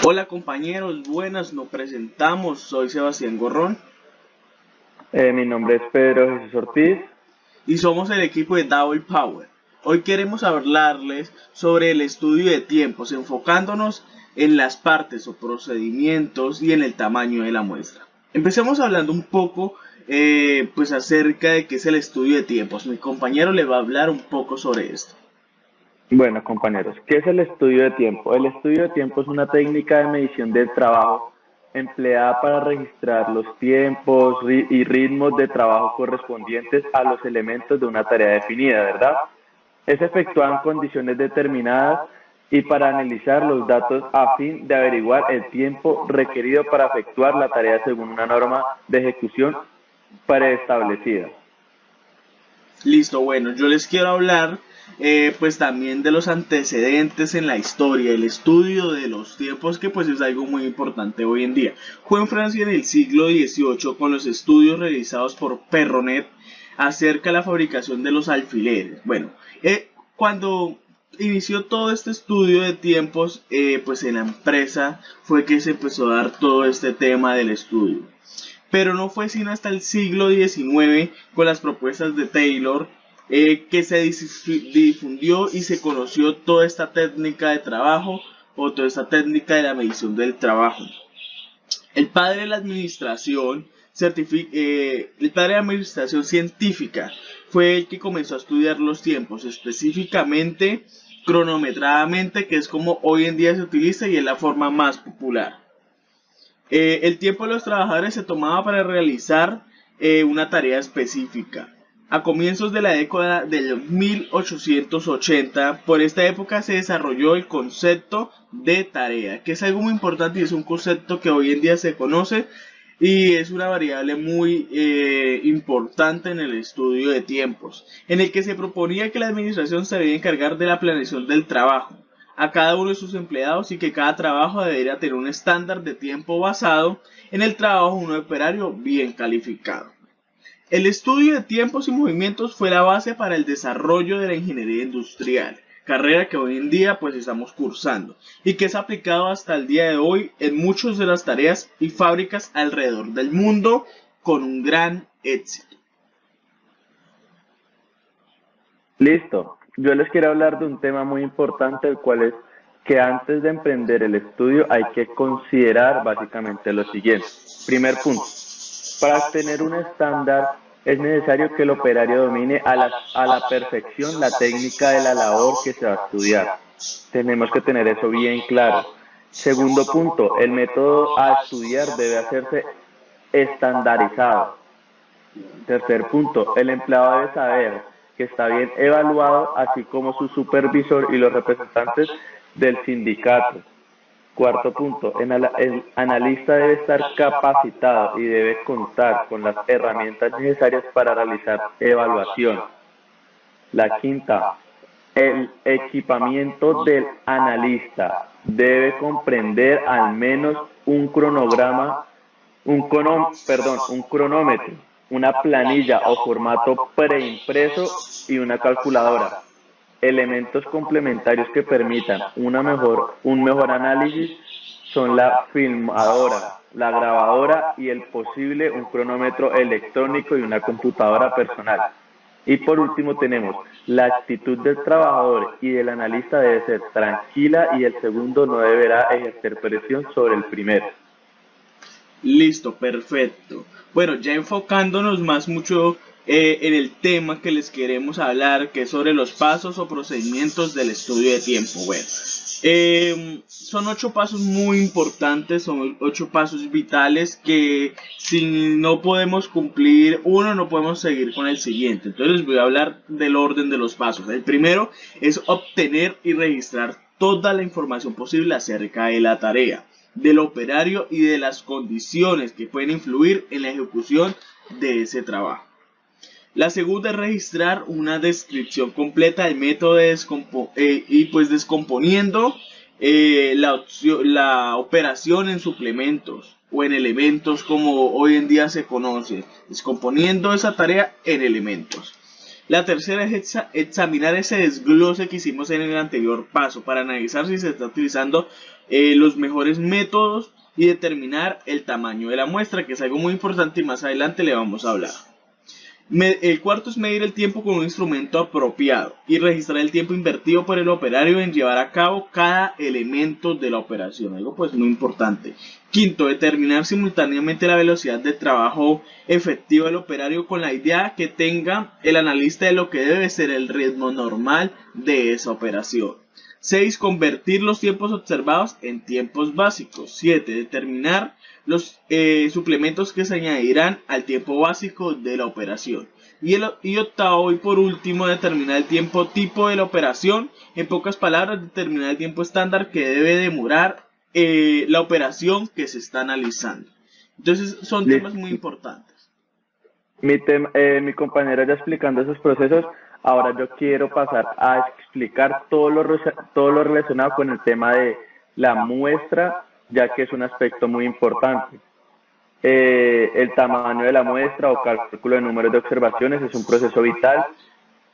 Hola compañeros, buenas, nos presentamos, soy Sebastián Gorrón Mi nombre es Pedro Jesús Ortiz. y somos el equipo de Double Power. Hoy queremos hablarles sobre el estudio de tiempos, enfocándonos en las partes o procedimientos y en el tamaño de la muestra. Empecemos hablando un poco pues acerca de qué es el estudio de tiempos. Mi compañero le va a hablar un poco sobre esto. Bueno, compañeros, ¿qué es el estudio de tiempo? El estudio de tiempo es una técnica de medición del trabajo empleada para registrar los tiempos y ritmos de trabajo correspondientes a los elementos de una tarea definida, ¿verdad? Es efectuada en condiciones determinadas y para analizar los datos a fin de averiguar el tiempo requerido para efectuar la tarea según una norma de ejecución preestablecida. Listo, bueno, yo les quiero hablar pues también de los antecedentes en la historia, el estudio de los tiempos que pues es algo muy importante hoy en día. Fue en Francia en el siglo XVIII con los estudios realizados por Perronet acerca de la fabricación de los alfileres. Bueno, cuando inició todo este estudio de tiempos, pues en la empresa fue que se empezó a dar todo este tema del estudio, pero no fue sino hasta el siglo XIX con las propuestas de Taylor que se difundió y se conoció toda esta técnica de trabajo o toda esta técnica de la medición del trabajo. El padre de la administración el padre de la administración científica fue el que comenzó a estudiar los tiempos, específicamente cronometradamente, que es como hoy en día se utiliza y es la forma más popular. El tiempo de los trabajadores se tomaba para realizar una tarea específica. A comienzos de la década del 1880, por esta época se desarrolló el concepto de tarea, que es algo muy importante y es un concepto que hoy en día se conoce y es una variable muy importante en el estudio de tiempos, en el que se proponía que la administración se debía encargar de la planeación del trabajo a cada uno de sus empleados y que cada trabajo debería tener un estándar de tiempo basado en el trabajo de un operario bien calificado. El estudio de tiempos y movimientos fue la base para el desarrollo de la ingeniería industrial, carrera que hoy en día pues estamos cursando y que es aplicado hasta el día de hoy en muchas de las tareas y fábricas alrededor del mundo con un gran éxito. Listo. Yo les quiero hablar de un tema muy importante, el cual es que antes de emprender el estudio hay que considerar básicamente lo siguiente. Primer punto. Para tener un estándar es necesario que el operario domine a la perfección la técnica de la labor que se va a estudiar. Tenemos que tener eso bien claro. Segundo punto, el método a estudiar debe hacerse estandarizado. Tercer punto, el empleado debe saber que está bien evaluado, así como su supervisor y los representantes del sindicato. Cuarto punto, el analista debe estar capacitado y debe contar con las herramientas necesarias para realizar evaluación. La quinta, el equipamiento del analista debe comprender al menos un cronograma, un cronómetro, una planilla o formato preimpreso y una calculadora. Elementos complementarios que permitan un mejor análisis son la filmadora, la grabadora y el posible un cronómetro electrónico y una computadora personal. Y por último tenemos la actitud del trabajador y del analista debe ser tranquila y el segundo no deberá ejercer presión sobre el primero. Listo, perfecto. Bueno, ya enfocándonos más mucho en el tema que les queremos hablar, que es sobre los pasos o procedimientos del estudio de tiempo. Bueno, son 8 pasos muy importantes, son 8 pasos vitales que si no podemos cumplir uno, no podemos seguir con el siguiente. Entonces les voy a hablar del orden de los pasos. El primero es obtener y registrar toda la información posible acerca de la tarea, del operario y de las condiciones que pueden influir en la ejecución de ese trabajo. La segunda es registrar una descripción completa del método de y pues descomponiendo la operación en suplementos o en elementos como hoy en día se conoce, descomponiendo esa tarea en elementos. La tercera es examinar ese desglose que hicimos en el anterior paso para analizar si se está utilizando los mejores métodos y determinar el tamaño de la muestra, que es algo muy importante y más adelante le vamos a hablar. El cuarto es medir el tiempo con un instrumento apropiado y registrar el tiempo invertido por el operario en llevar a cabo cada elemento de la operación, algo pues muy importante. Quinto, determinar simultáneamente la velocidad de trabajo efectivo del operario con la idea que tenga el analista de lo que debe ser el ritmo normal de esa operación. 6. Convertir los tiempos observados en tiempos básicos. 7. Determinar los suplementos que se añadirán al tiempo básico de la operación. Y octavo y por último, determinar el tiempo tipo de la operación. En pocas palabras, determinar el tiempo estándar que debe demorar la operación que se está analizando. Entonces son temas muy importantes. Mi compañero ya explicando esos procesos, ahora yo quiero pasar a explicar todo lo relacionado con el tema de la muestra, ya que es un aspecto muy importante. El tamaño de la muestra o cálculo de números de observaciones es un proceso vital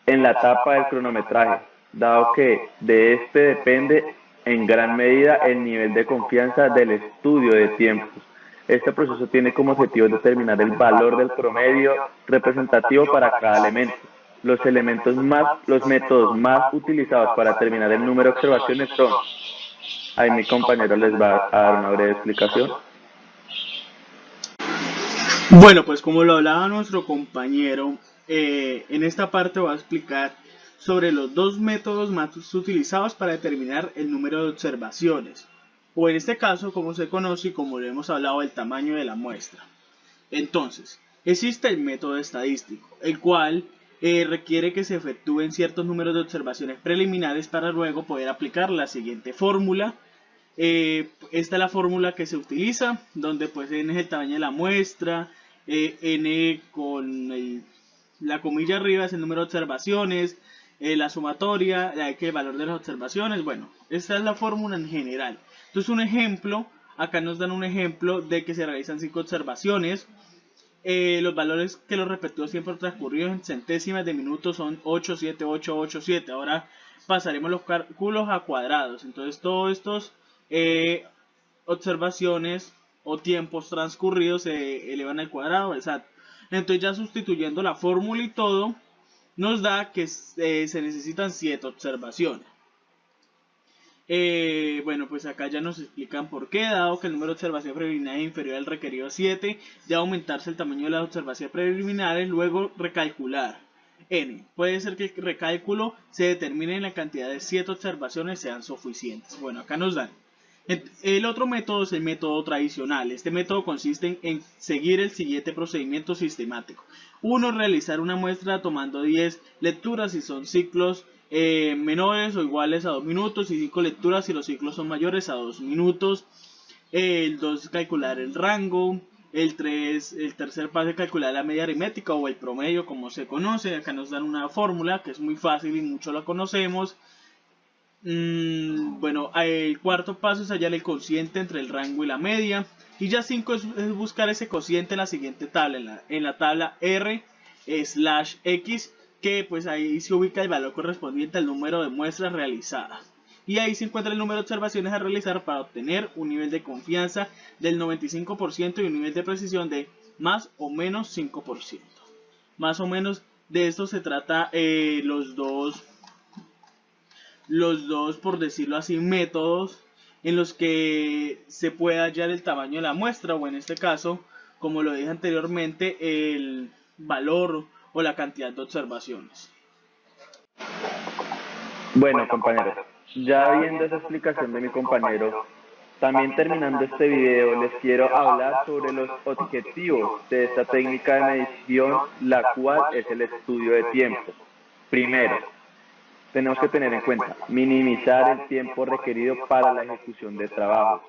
en la etapa del cronometraje, dado que de este depende en gran medida el nivel de confianza del estudio de tiempos. Este proceso tiene como objetivo determinar el valor del promedio representativo para cada elemento. Los métodos más utilizados para determinar el número de observaciones son, ahí mi compañero les va a dar una breve explicación. Bueno, pues como lo hablaba nuestro compañero, en esta parte voy a explicar sobre los dos métodos más utilizados para determinar el número de observaciones, o en este caso, como se conoce y como lo hemos hablado, el tamaño de la muestra. Entonces, existe el método estadístico, el cual requiere que se efectúen ciertos números de observaciones preliminares para luego poder aplicar la siguiente fórmula. Esta es la fórmula que se utiliza, donde pues n es el tamaño de la muestra, n con la comilla arriba es el número de observaciones, la sumatoria, el valor de las observaciones. Bueno, esta es la fórmula en general. Entonces un ejemplo, acá nos dan un ejemplo de que se realizan 5 observaciones. Los valores que los respectivos tiempos transcurridos en centésimas de minuto son 8, 7, 8, 8, 7. Ahora pasaremos los cálculos a cuadrados. Entonces todos estos observaciones o tiempos transcurridos se elevan al cuadrado, exacto. Entonces ya sustituyendo la fórmula y todo, nos da que se necesitan 7 observaciones. Bueno, pues acá ya nos explican por qué, dado que el número de observaciones preliminares es inferior al requerido 7, debe aumentarse el tamaño de las observaciones preliminares, luego recalcular n. Puede ser que el recálculo se determine en la cantidad de 7 observaciones sean suficientes. Bueno, acá nos dan. El otro método es el método tradicional. Este método consiste en seguir el siguiente procedimiento sistemático. 1. Realizar una muestra tomando 10 lecturas si son ciclos menores o iguales a 2 minutos y 5 lecturas si los ciclos son mayores a 2 minutos. El 2. Calcular el rango. El tercer paso es calcular la media aritmética o el promedio, como se conoce. Acá nos dan una fórmula que es muy fácil y mucho la conocemos. Bueno, el cuarto paso es hallar el cociente entre el rango y la media. Y ya 5 es buscar ese cociente en la siguiente tabla, en la tabla R/X, que pues ahí se ubica el valor correspondiente al número de muestras realizadas. Y ahí se encuentra el número de observaciones a realizar para obtener un nivel de confianza del 95% y un nivel de precisión de más o menos 5%. Más o menos de esto se trata los dos, por decirlo así, métodos en los que se puede hallar el tamaño de la muestra, o en este caso, como lo dije anteriormente, el valor o la cantidad de observaciones. Bueno, compañeros, ya viendo esa explicación de mi compañero, también terminando este video, les quiero hablar sobre los objetivos de esta técnica de medición, la cual es el estudio de tiempos. Primero, tenemos que tener en cuenta minimizar el tiempo requerido para la ejecución de trabajos.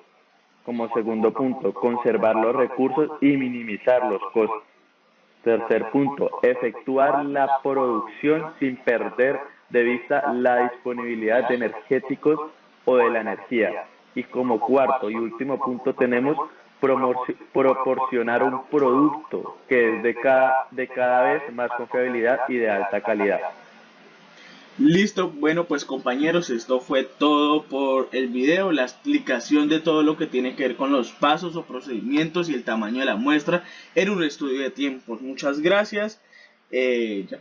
Como segundo punto, conservar los recursos y minimizar los costos. Tercer punto, efectuar la producción sin perder de vista la disponibilidad de energéticos o de la energía. Y como cuarto y último punto tenemos proporcionar un producto que es de cada vez más confiabilidad y de alta calidad. Listo, bueno pues compañeros, esto fue todo por el video, la explicación de todo lo que tiene que ver con los pasos o procedimientos y el tamaño de la muestra en un estudio de tiempos. Muchas gracias. Ya.